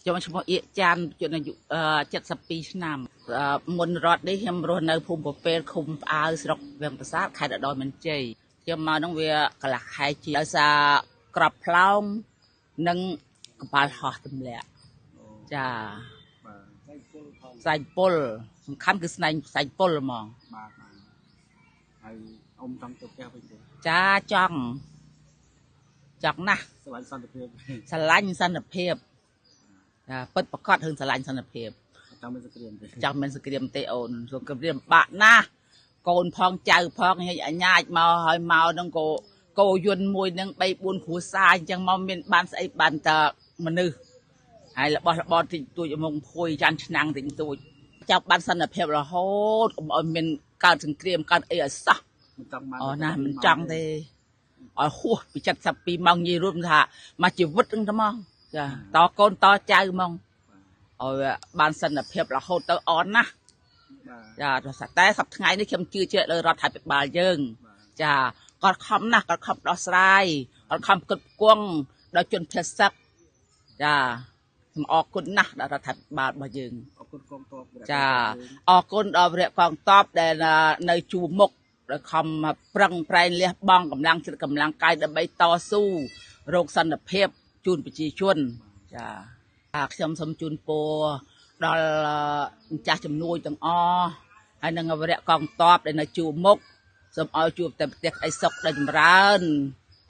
จนเฉพาะเอียจานจนอายุ70 ปีឆ្នាំមុនរត់នេះខ្ញុំរស់នៅភូមិពពែលឃុំផ្អើលស្រុកវាំងប្រាសាទខេត្តឧត្តរមានជ័យខ្ញុំមកនឹងវាកន្លះខែជាដោយសារក្របផ្លោមនិងកប៉ាល់ហោះទម្លាក់ចាផ្សែងពុលសំខាន់គឺផ្សែងពុលហ្មងបាទហើយអ៊ំចង់ទៅផ្ទះវិញទេចាចង់ណាស់ស្រឡាញ់សន្តិភាពស្រឡាញ់សន្តិភាពពិតប្រកបរឿងស្រឡាញ់សន្តិភាពចង់មានសង្គ្រាមទេចង់មានសង្គ្រាមទេអូនសង្គ្រាមបាក់ណាស់កូនផងចៅផងអញ្ញាចមកហើយមកនឹងកោយន្តមួយនឹង3 4គ្រួសារអញ្ចឹងមកមានបានស្អីបានតមនុស្សហើយរបស់របរតិចតួចមកភួយចាន់ឆ្នាំងតិចតួចចាប់បានសន្តិភាពរហូតកុំឲ្យមានកើតសង្គ្រាមកើតអីឲ្យសោះមិនចង់បានអូណាមិនចង់ទេឲ្យហួសពី72 ម៉ោងនិយាយរួមថាមកជីវិតហ្នឹងទៅហ្មងចាតកូនតចៅហ្មងឲ្យបានសន្តិភាពរហូតទៅអន់ណាចាតែសប្តាហ៍ថ្ងៃនេះខ្ញុំជឿជាក់លើរដ្ឋាភិបាលយើងចាគាត់ខំណាស់គាត់ខំដោះស្រាយគាត់ខំគិតគង់ដល់ជនភេសកចាសូមអរគុណណាស់ដល់រដ្ឋាភិបាលរបស់យើងអរគុណកងទ័ពចាអរគុណដល់វរៈកងទ័ពដែលនៅជួរមុខដែលខំប្រឹងប្រែងលះបង់កម្លាំងចិត្តកម្លាំងកាយដើម្បីតស៊ូរកសន្តិភាពជូនប្រជាជនចាខ្ញុំសូមជូនពរដល់ម្ចាស់ជំនួយទាំងអស់ហើយនឹងវរៈកងទ័ពដែលនៅជួរមុខសូមឲ្យជួបតែប្រទេសក្តីសុខដ៏ចម្រើន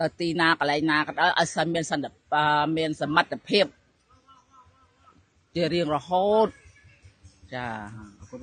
ទៅទីណាកន្លែងណាក៏ដោយឲ្យស្អាតមានសមត្ថភាពជារៀងរហូតចាអរគុណ